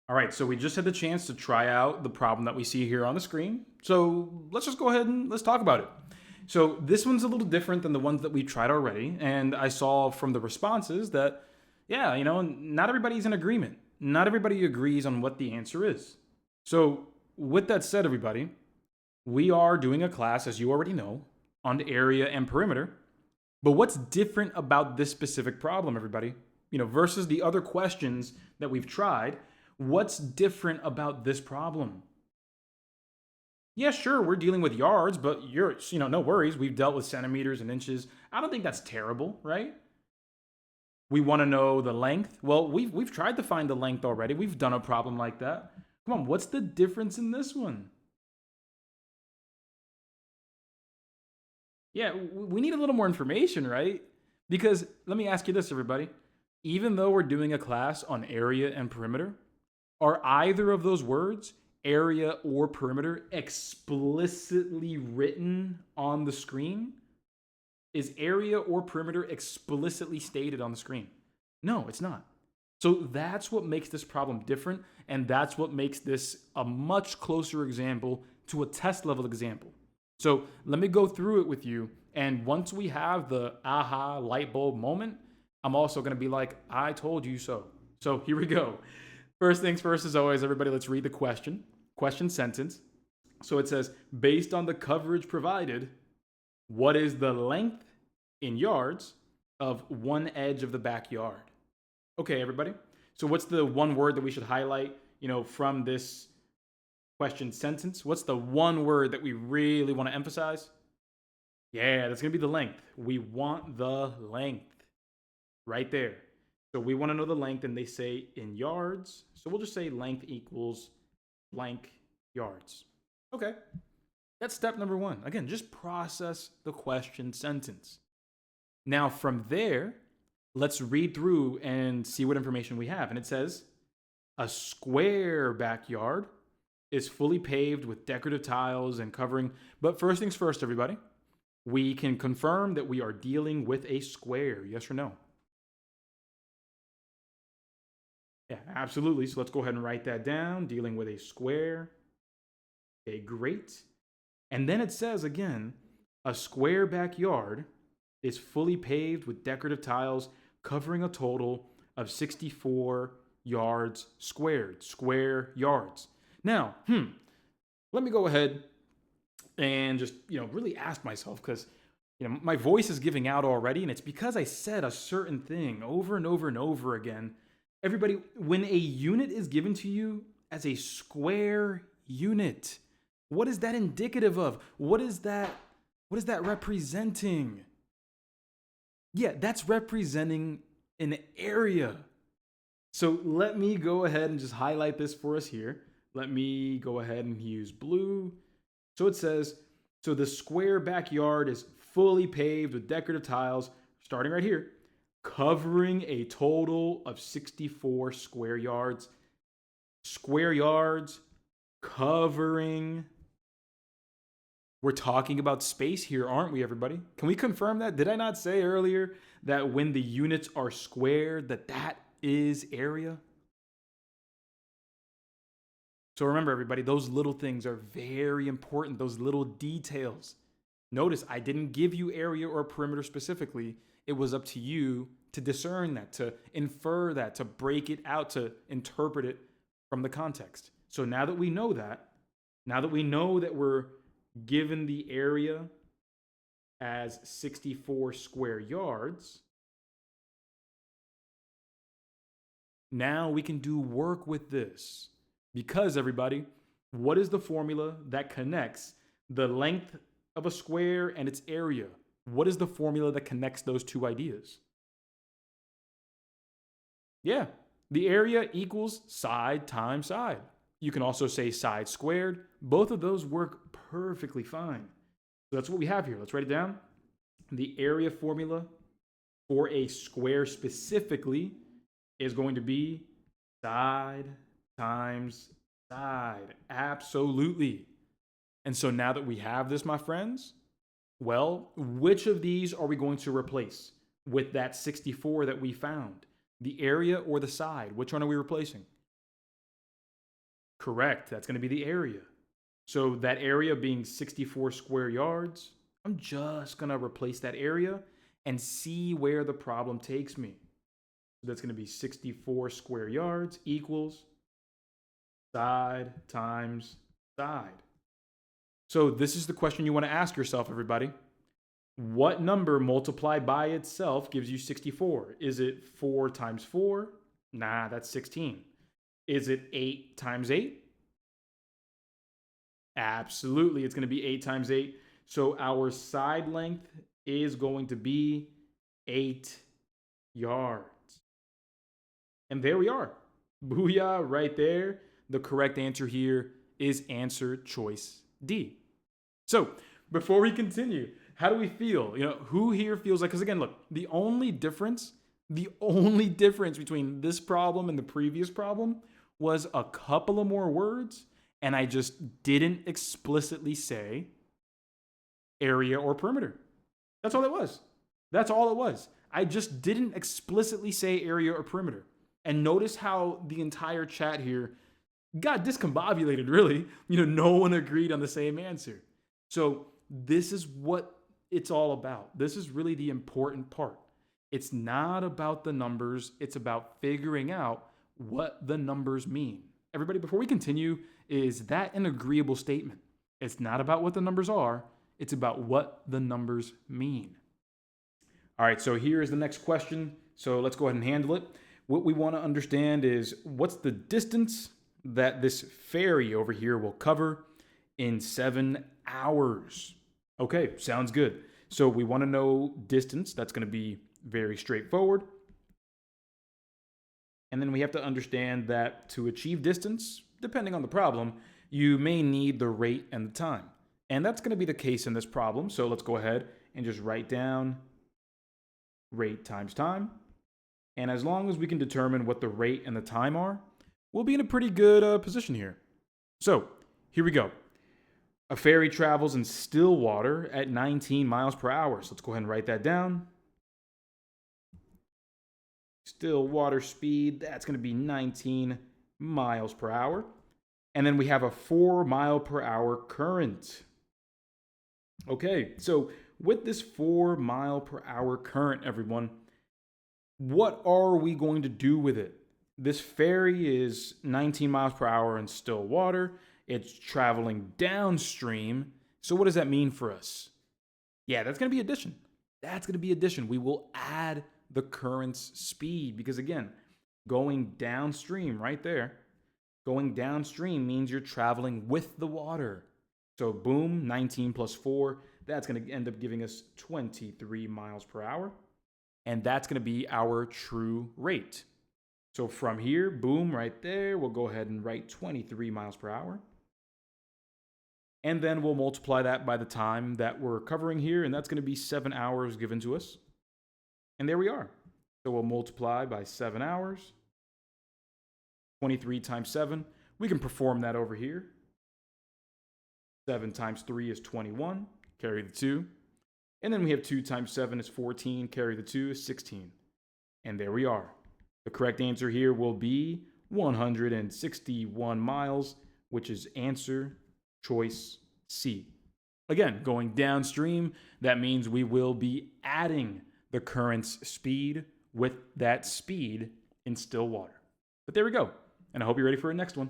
All right, so we just had the chance to try out the problem that we see here on the screen. So let's just go ahead and let's talk about it. So this one's a little different than the ones that we tried already. And I saw from the responses that, yeah, not everybody's in agreement. Not everybody agrees on what the answer is. So with that said, everybody, we are doing a class, as you already know, on area and perimeter. But what's different about this specific problem, everybody? Versus the other questions that we've tried, what's different about this problem? Yeah, sure, we're dealing with yards, but no worries. We've dealt with centimeters and inches. I don't think that's terrible, right? We want to know the length. Well, we've tried to find the length already. We've done a problem like that. Come on, what's the difference in this one? Yeah, we need a little more information, right? Because let me ask you this, everybody. Even though we're doing a class on area and perimeter, are either of those words, area or perimeter, explicitly written on the screen? Is area or perimeter explicitly stated on the screen? No, it's not. So that's what makes this problem different, and that's what makes this a much closer example to a test level example. So let me go through it with you, and once we have the aha light bulb moment, I'm also going to be like, I told you so. So here we go. First things first, as always, everybody, let's read the question sentence. So it says, based on the coverage provided, what is the length in yards of one edge of the backyard? Okay, everybody. So what's the one word that we should highlight, from this question sentence? What's the one word that we really want to emphasize? Yeah, that's going to be the length. We want the length right there. So we want to know the length, and they say in yards. So we'll just say length equals blank yards. Okay. That's step number one. Again, just process the question sentence. Now, from there, let's read through and see what information we have. And it says, a square backyard is fully paved with decorative tiles and covering. But first things first, everybody, we can confirm that we are dealing with a square. Yes or no? Yeah, absolutely. So let's go ahead and write that down. Dealing with a square. Okay, great. And then it says again, a square backyard is fully paved with decorative tiles covering a total of 64 yards squared. Square yards. Now, let me go ahead and just, really ask myself, because, my voice is giving out already, and it's because I said a certain thing over and over and over again. Everybody, when a unit is given to you as a square unit, what is that indicative of? What is that representing? Yeah, that's representing an area. So let me go ahead and just highlight this for us here. Let me go ahead and use blue. So it says, so the square backyard is fully paved with decorative tiles, starting right here, covering a total of 64 square yards. Square yards, covering. We're talking about space here, aren't we, everybody? Can we confirm that? Did I not say earlier that when the units are squared, that is area? So remember, everybody, those little things are very important, those little details. Notice I didn't give you area or perimeter specifically. It was up to you to discern that, to infer that, to break it out, to interpret it from the context. So now that we know that, we're given the area as 64 square yards, now we can do work with this. Because, everybody, what is the formula that connects the length of a square and its area? What is the formula that connects those two ideas? Yeah, the area equals side times side. You can also say side squared. Both of those work perfectly fine. So that's what we have here. Let's write it down. The area formula for a square specifically is going to be side times side. Absolutely. And so now that we have this, my friends, well, which of these are we going to replace with that 64 that we found? The area or the side? Which one are we replacing? Correct. That's going to be the area. So that area being 64 square yards, I'm just going to replace that area and see where the problem takes me. So that's going to be 64 square yards equals side times side. So this is the question you want to ask yourself, everybody. What number multiplied by itself gives you 64? Is it 4 times 4? Nah, that's 16. Is it 8 times 8? Absolutely, it's going to be 8 times 8. So our side length is going to be 8 yards. And there we are. Booyah, right there. The correct answer here is answer choice D. So before we continue, how do we feel? Who here feels like, because again, look, the only difference between this problem and the previous problem was a couple of more words, and I just didn't explicitly say area or perimeter. That's all it was. That's all it was. I just didn't explicitly say area or perimeter. And notice how the entire chat here got discombobulated, really. No one agreed on the same answer. So this is what it's all about. This is really the important part. It's not about the numbers. It's about figuring out what the numbers mean. Everybody, before we continue, is that an agreeable statement? It's not about what the numbers are. It's about what the numbers mean. All right, so here is the next question. So let's go ahead and handle it. What we want to understand is what's the distance that this ferry over here will cover in 7 hours. Okay, sounds good. So we want to know distance. That's going to be very straightforward. And then we have to understand that to achieve distance, depending on the problem, you may need the rate and the time. And that's going to be the case in this problem. So let's go ahead and just write down rate times time. And as long as we can determine what the rate and the time are, we'll be in a pretty good position here. So here we go. A ferry travels in still water at 19 miles per hour. So let's go ahead and write that down. Still water speed, that's going to be 19 miles per hour. And then we have a 4 mile per hour current. Okay, so with this 4 mile per hour current, everyone, what are we going to do with it? This ferry is 19 miles per hour in still water. It's traveling downstream. So what does that mean for us? Yeah, that's going to be addition. That's going to be addition. We will add the current's speed because, again, going downstream right there, going downstream means you're traveling with the water. So boom, 19 plus 4, that's going to end up giving us 23 miles per hour. And that's going to be our true rate. So from here, boom, right there, we'll go ahead and write 23 miles per hour. And then we'll multiply that by the time that we're covering here, and that's going to be 7 hours given to us. And there we are. So we'll multiply by 7 hours. 23 times 7. We can perform that over here. 7 times 3 is 21. Carry the 2. And then we have 2 times 7 is 14. Carry the 2 is 16. And there we are. The correct answer here will be 161 miles, which is answer choice C. Again, going downstream, that means we will be adding the current's speed with that speed in still water. But there we go. And I hope you're ready for the next one.